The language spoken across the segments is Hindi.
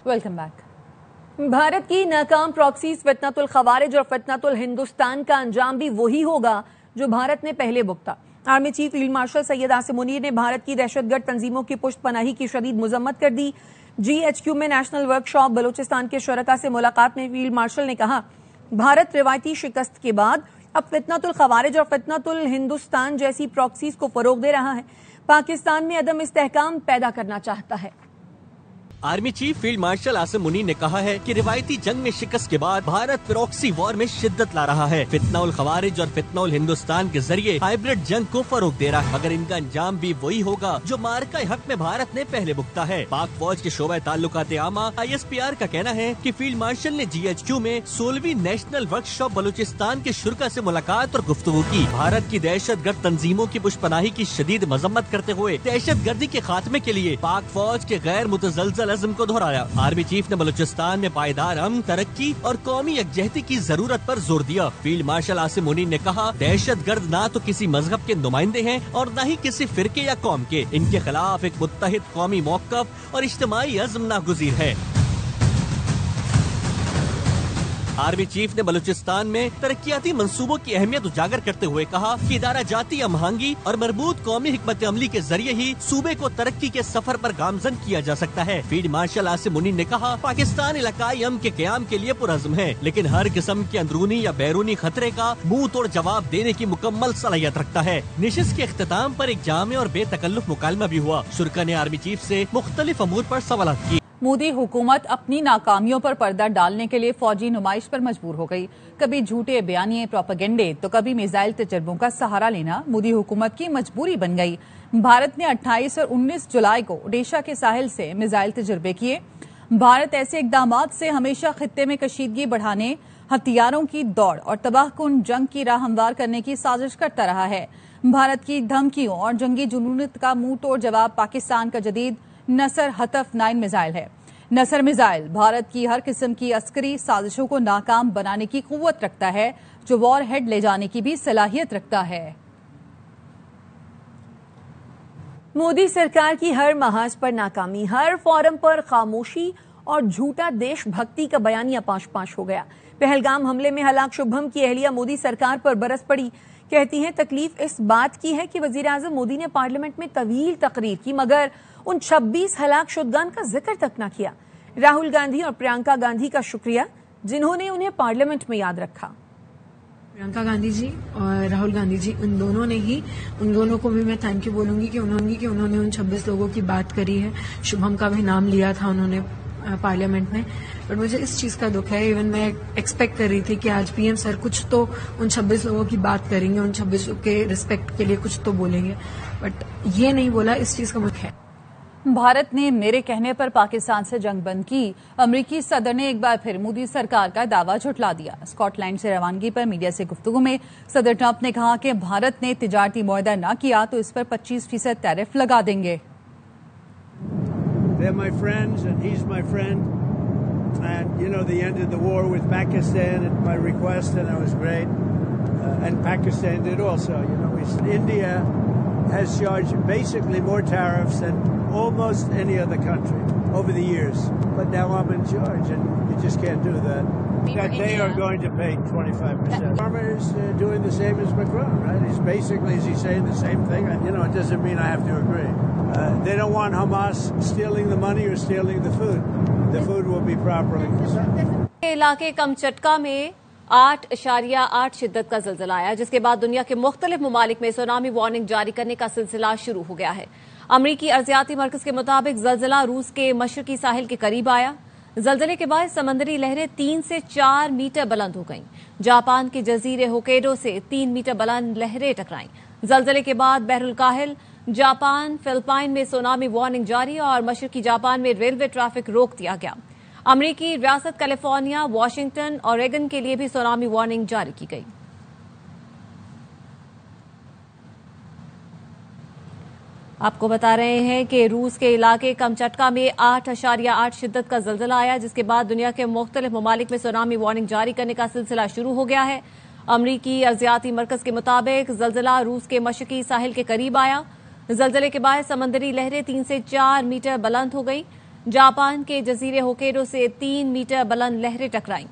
Welcome back. भारत की नाकाम प्रॉक्सीज फितनतुल खवारिज और फितनतुल हिंदुस्तान का अंजाम भी वही होगा जो भारत ने पहले भुगता। Army chief field marshal Syed Asim Munir ने भारत की दहशतगर्द तंजीमों की पुष्टपनाही की शदीद मजम्मत कर दी। GHQ में नेशनल वर्कशॉप बलूचिस्तान के शरका से मुलाकात में फील्ड मार्शल ने कहा, भारत रिवायती शिकस्त के बाद अब फितनतुल खवारिज और फितनतुल हिंदुस्तान जैसी प्रॉक्सीज को फरोग दे रहा है। पाकिस्तान में अदम इस्तेहकाम पैदा करना चाहता है। Army chief field martial Asim Munir ने कहा है कि रिवायती जंग में शिकस्त के बाद भारत प्रॉक्सी वॉर में शिद्दत ला रहा है। फितनउल खवारिज और फितनउल हिंदुस्तान के जरिए हाइब्रिड जंग को फरोग दे रहा है, मगर इनका अंजाम भी वही होगा जो मार्का हक में भारत ने पहले भुगता है। पाक फौज के शोबे ताल्लुकात आमा ISPR का कहना है कि फील्ड मार्शल ने GHQ में 16वीं नेशनल वर्कशॉप बलूचिस्तान के शुरका से मुलाकात और गुफ्तगू की। भारत की दहशतगर्द तंजीमों की पुष्पनाही की शदीद मजम्मत करते हुए दहशतगर्दी के खात्मे के लिए पाक फौज के गैर मुतजलजल अज़्म को दोहराया। आर्मी चीफ ने बलूचिस्तान में पायदार अमन, तरक्की और कौमी यकजहती की जरूरत पर जोर दिया। फील्ड मार्शल आसिम मुनीर ने कहा, दहशतगर्द ना तो किसी मजहब के नुमाइंदे हैं और न ही किसी फिरके या कौम के। इनके खिलाफ एक मुत्तहिद कौमी मौक़िफ़ और इज्तिमाई अज़्म नागुज़ीर है। आर्मी चीफ ने बलूचिस्तान में तरक्याती मंसूबों की अहमियत उजागर करते हुए कहा कि इदारा जाती अमहंगी और मरबूत कौमी हिकमत अमली के जरिए ही सूबे को तरक्की के सफर पर गामजन किया जा सकता है। फील्ड मार्शल आसिम मुनीर ने कहा, पाकिस्तान इलाकाई अमन के क़याम के लिए पुरअज़्म है, लेकिन हर किस्म के अंदरूनी या बैरूनी खतरे का मुंह तोड़ जवाब देने की मुकम्मल सलाहियत रखता है। निशिस्त के इख्तिताम पर एक जामे और बेतकल्लुफ मुकालमा भी हुआ। शुरका ने आर्मी चीफ से मुख्तलिफ अमूर पर सवालात किए। मोदी हुकूमत अपनी नाकामियों पर पर्दा डालने के लिए फौजी नुमाइश पर मजबूर हो गई। कभी झूठे बयानिए प्रोपेगेंडे तो कभी मिसाइल तजर्बों का सहारा लेना मोदी हुकूमत की मजबूरी बन गई। भारत ने 28 और 19 जुलाई को ओडिशा के साहिल से मिसाइल तजर्बे किए। भारत ऐसे इकदामात से हमेशा खित्ते में कशीदगी बढ़ाने, हथियारों की दौड़ और तबाहकुन जंग की राह हमवार करने की साजिश करता रहा है। भारत की धमकियों और जंगी जुनूनियत का मुंह तोड़ जवाब पाकिस्तान का जदीद नसर हतफ 9 मिसाइल है। नसर मिसाइल भारत की हर किस्म की अस्करी साजिशों को नाकाम बनाने की कुव्वत रखता है, जो वॉर हेड ले जाने की भी सलाहियत रखता है। मोदी सरकार की हर महाज पर नाकामी, हर फोरम पर खामोशी और झूठा देशभक्ति का बयानिया पाश पाश हो गया। पहलगाम हमले में हलाक शुभम की अहलिया मोदी सरकार पर बरस पड़ी। कहती हैं, तकलीफ इस बात की है कि वजीर आजम मोदी ने पार्लियामेंट में तवील तकरीर की, मगर उन 26 हलाक शुदगान का जिक्र तक न किया। राहुल गांधी और प्रियंका गांधी का शुक्रिया, जिन्होंने उन्हें पार्लियामेंट में याद रखा। प्रियंका गांधी जी और राहुल गांधी जी, उन दोनों को भी मैं थैंक यू बोलूंगी कि उन्होंने उन 26 लोगों की बात करी है। शुभम का भी नाम लिया था उन्होंने पार्लियामेंट में। बट मुझे इस चीज का दुख है, इवन मैं एक्सपेक्ट कर रही थी कि आज PM सर कुछ तो उन 26 लोगों की बात करेंगे, उन 26 के रिस्पेक्ट के लिए कुछ तो बोलेंगे, बट ये नहीं बोला। इस चीज का मुझे है। भारत ने मेरे कहने पर पाकिस्तान से जंग बंद की। अमेरिकी सदर ने एक बार फिर मोदी सरकार का दावा झुठला दिया। स्कॉटलैंड से रवानगी पर मीडिया से गुफ्तगू में सदर ट्रंप ने कहा कि भारत ने तिजारती मुआहदा न किया तो इस पर 25% टैरिफ लगा देंगे। They're my friends and he's my friend. And, you know, they ended the war with Pakistan at my request and that was great. And Pakistan did also. You know, India has charged basically more tariffs than almost any other country over the years. But now I'm in charge and you just can't do that. That they are going to pay 25%. Obama is doing the same as Macron, right? He's basically, is he saying the same thing? And, you know, it doesn't mean I have to agree. They don't want Hamas stealing the money or stealing the food. The food will be properly consumed. इलाके कमचटका में 8.8 शिद्दत का ज़िलज़िला आया, जिसके बाद दुनिया के मुख्तलिफ ममालिक में सुनामी वार्निंग जारी करने का सिलसिला शुरू हो गया है। अमरीकी अर्जियाती मरकज के मुताबिक ज़िलज़िला रूस के मशरकी साहिल के करीब आया। ज़िलज़िले के बाद समंदरी लहरें 3 से 4 मीटर बुलंद हो गईं। जापान के जजीरे होकेडो से 3 मीटर बुलंद लहरें टकराईं। ज़िलज़िले के बाद बहरुल काहिल, जापान, फिलिपाइन में सुनामी वार्निंग जारी और मशरकी जापान में रेलवे ट्रैफिक रोक दिया गया। अमरीकी रियासत कैलिफोर्निया, वाशिंगटन और ओरेगन के लिए भी सुनामी वार्निंग जारी की गई। आपको बता रहे हैं कि रूस के इलाके कमचटका में 8.8 शिद्दत का ज़िलज़िला आया, जिसके बाद दुनिया के मुख्तलिफ ममालिक में सुनामी वार्निंग जारी करने का सिलसिला शुरू हो गया है। अमरीकी अर्जियाती मरकज के मुताबिक ज़िलज़िला रूस के मशरकी साहिल के करीब आया। ज़िलज़िले के बाद समंदरी लहरें 3 से 4 मीटर बुलंद हो गई। जापान के जजीरे होकेरो से 3 मीटर बुलंद लहरें टकराईं।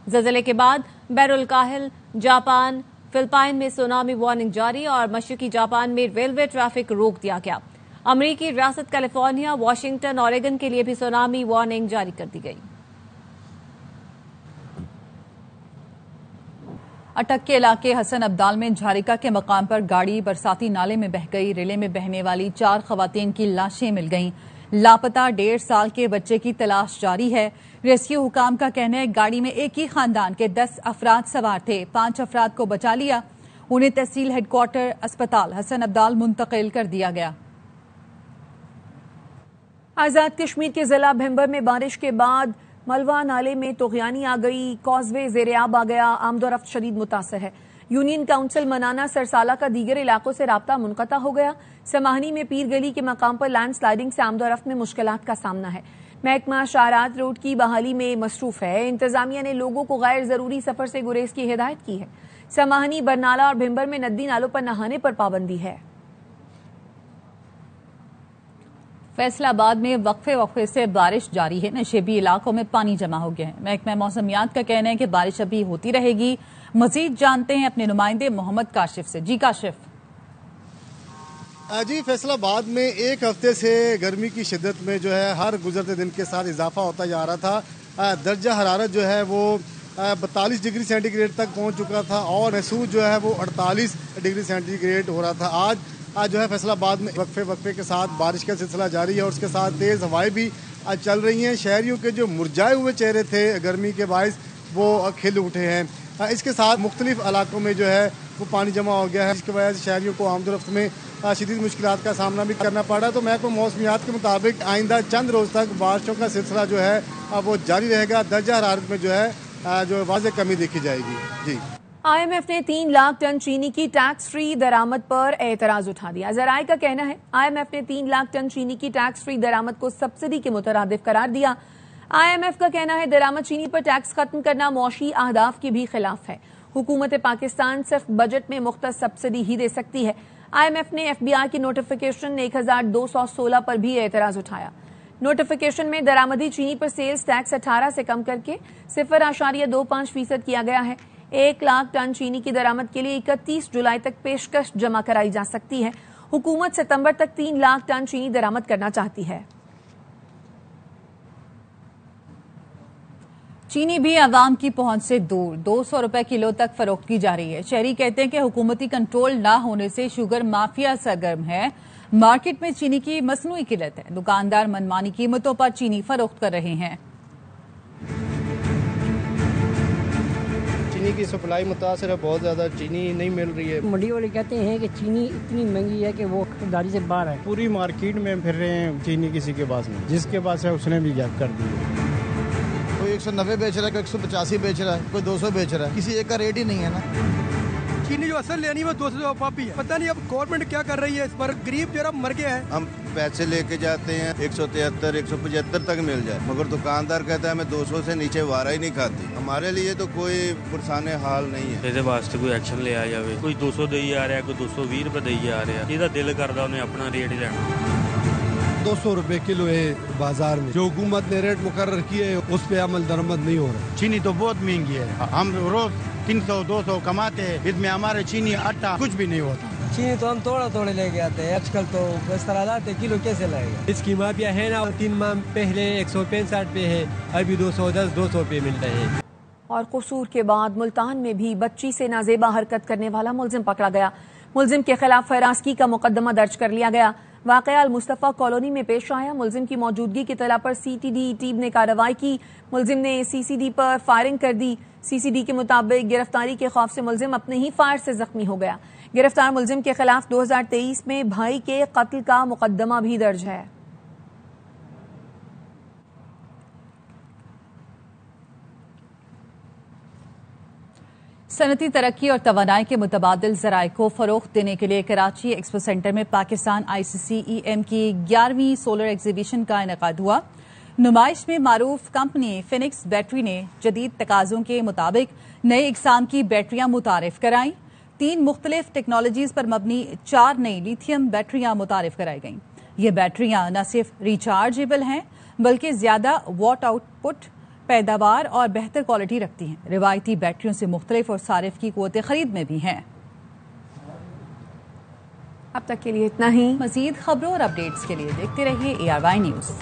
ज़लज़ले के बाद बैरुल काहिल, जापान, फिलिपाइन में सुनामी वार्निंग जारी और मशरकी जापान में रेलवे ट्रैफिक रोक दिया गया। अमरीकी रियासत कैलिफोर्निया, वाशिंगटन, ओरेगन के लिए भी सुनामी वार्निंग जारी कर दी गई। अटक के इलाके हसन अब्दाल में झारिका के मकाम पर गाड़ी बरसाती नाले में बह गई। रेले में बहने वाली 4 खवातीन की लाशें मिल गईं। लापता 1.5 साल के बच्चे की तलाश जारी है। रेस्क्यू हुकाम का कहना है गाड़ी में एक ही खानदान के 10 अफराद सवार थे। 5 अफराद को बचा लिया। उन्हें तहसील हेडक्वार्टर अस्पताल हसन अब्दाल मुंतकिल कर दिया गया। आजाद कश्मीर के जिला भिंबर में बारिश के बाद मलवा नाले में तुगयानी आ गई। कॉजवे ज़ेर-ए-आब आ गया। आमदोरफ्त शदीद मुतासर है। यूनियन काउंसिल मनाना सरसाला का दीगर इलाकों से राब्ता मुनक़ता हो गया। समाहनी में पीर गली के मकाम पर लैंड स्लाइडिंग से आमदोरफ्त में मुश्किलात का सामना है। महकमा शाहरात रोड की बहाली में मसरूफ है। इंतजामिया ने लोगों को गैर जरूरी सफर से गुरेज की हिदायत की है। समाहनी, बरनाला और भिंबर में नदी नालों पर नहाने पर पाबंदी है। फैसलाबाद में वक्फे से बारिश जारी है। नशेबी इलाकों में पानी जमा हो गया है। महकमा मौसमियात का कहना है कि बारिश अभी होती रहेगी। मजीद जानते हैं अपने नुमाइंदे मोहम्मद काशिफ से। जी काशिफ। जी, फैसलाबाद में एक हफ्ते से गर्मी की शिद्दत में जो है हर गुजरते दिन के साथ इजाफा होता जा रहा था। दर्जा हरारत जो है वो 42 डिग्री सेंटीग्रेड तक पहुंच चुका था और महसूस जो है वो 48 डिग्री सेंटीग्रेड हो रहा था। आज जो है फैसलाबाद में वक्फे के साथ बारिश का सिलसिला जारी है और उसके साथ तेज़ हवाएं भी आज चल रही हैं। शहरियों के जो मुरझाए हुए चेहरे थे गर्मी के बायस वो खिल उठे हैं। इसके साथ मुख्तलिफ इलाकों में जो है वो पानी जमा हो गया है, जिसकी वजह से शहरियों को आमदोरफ्त में शदीद मुश्किलात का सामना भी करना पड़ रहा है। तो महकमा मौसमियात के मुताबिक आइंदा चंद रोज़ तक बारिशों का सिलसिला जो है वो जारी रहेगा। दर्जा हरारत में जो है जो वाज़ेह कमी देखी जाएगी। जी, IMF ने 3 लाख टन चीनी की टैक्स फ्री दरामद पर एतराज उठा दिया। ज़राए का कहना है IMF ने 3 लाख टन चीनी की टैक्स फ्री दरामद को सब्सिडी के मुतरादिफ करार दिया। IMF का कहना है दरामद चीनी पर टैक्स खत्म करना मौशी अहदाफ के भी खिलाफ है। हुकूमत पाकिस्तान सिर्फ बजट में मुख्तस सब्सिडी ही दे सकती है। IMF ने FBI की नोटिफिकेशन 1216 पर भी एतराज उठाया। नोटिफिकेशन में दरामदी चीनी पर सेल्स टैक्स 18 से कम करके 0.25% किया गया है। 1 लाख टन चीनी की दरामद के लिए 31 जुलाई तक पेशकश जमा कराई जा सकती है। हुकूमत सितंबर तक 3 लाख टन चीनी दरामद करना चाहती है। चीनी भी आवाम की पहुंच से दूर 200 रुपए किलो तक फरोख्त की जा रही है। शहरी कहते हैं कि हुकूमती कंट्रोल ना होने से शुगर माफिया सरगर्म है। मार्केट में चीनी की मसनूई किल्लत है। दुकानदार मनमानी कीमतों पर चीनी फरोख्त कर रहे हैं। चीनी की सप्लाई मुतासर है, बहुत ज्यादा चीनी नहीं मिल रही है। मंडी वाले कहते हैं कि चीनी इतनी महंगी है कि वो खरीदारी से बाहर है। पूरी मार्केट में फिर रहे हैं, चीनी किसी के पास नहीं, जिसके पास है उसने भी जब कर दी है। कोई 190 बेच रहा है, कोई 185 बेच रहा है, कोई 200 बेच रहा है, किसी एक का रेट ही नहीं है ना। चीनी जो असल लेनी है वो 200 पापी है। पता नहीं अब गवर्नमेंट क्या कर रही है इस पर। गरीब जरा मर गया है। हम पैसे लेके जाते हैं 173, 175 तक मिल जाए, मगर दुकानदार कहता है हमें 200 से नीचे वारा ही नहीं खाती। हमारे लिए तो कोई पुरसाने हाल नहीं है। ਇਹਦੇ ਵਾਸਤੇ ਕੋਈ ਐਕਸ਼ਨ ਲਿਆ ਜਾਵੇ। ਕੋਈ 200 ਦੇਈ ਆ ਰਿਹਾ, ਕੋਈ 220 ਰੁਪਏ ਦੇਈ ਆ ਰਿਹਾ। ਇਹਦਾ ਦਿਲ ਕਰਦਾ ਉਹਨੇ ਆਪਣਾ ਰੇਟ ਹੀ ਲੈਣਾ। 200 रुपए किलो है बाजार में। जो हुकूमत ने रेट मुकर्रर किए है उस पे अमल दरमद नहीं हो रहा। चीनी तो बहुत महंगी है। हम रोज 300-200 कमाते हैं, इसमें हमारे चीनी आटा कुछ भी नहीं होता। चीनी तो हम थोड़ा लेके आते हैं। आजकल तो इस तरह लाते किलो कैसे लाएगा। इसकी माफिया है ना, 3 माह पहले 165 पे है, अभी 210-200 पे मिल रहे हैं। और कसूर के बाद मुल्तान में भी बच्ची से नाजेबा हरकत करने वाला मुलजिम पकड़ा गया। मुलजिम के खिलाफ फरास्की का मुकदमा दर्ज कर लिया गया। वाकया अल मुस्तफा कॉलोनी में पेश आया। मुलजिम की मौजूदगी की तला पर CTD टीम ने कार्रवाई की। मुलजिम ने CCD पर फायरिंग कर दी। CCD के मुताबिक गिरफ्तारी के खौफ से मुलजिम अपने ही फायर से जख्मी हो गया। गिरफ्तार मुलजिम के खिलाफ 2023 में भाई के कत्ल का मुकदमा भी दर्ज है। सनती तरक्की और तवानाई के मुतबादिल ज़राए को फरोख्त देने के लिए कराची एक्सपो सेंटर में पाकिस्तान ICCEM की 11वीं सोलर एग्जीबिशन का इनेकाद हुआ। नुमाइश में मारूफ कंपनी फिनिक्स बैटरी ने जदीद तकाज़ों के मुताबिक नए इकसाम की बैटरियां मुतारिफ कराई। 3 मुख्तलिफ टेक्नोलॉजीज पर मबनी 4 नई लिथियम बैटरियां मुतारिफ कराई गईं। ये बैटरियां न सिर्फ रिचार्जेबल हैं बल्कि ज्यादा वॉट आउटपुट, पैदावार और बेहतर क्वालिटी रखती हैं। रिवायती बैटरियों से मुख्तलिफ और सारिफ की क़ुव्वत खरीद में भी हैं। अब तक के लिए इतना ही। मज़ीद खबरों और अपडेट्स के लिए देखते रहिए ARY न्यूज़।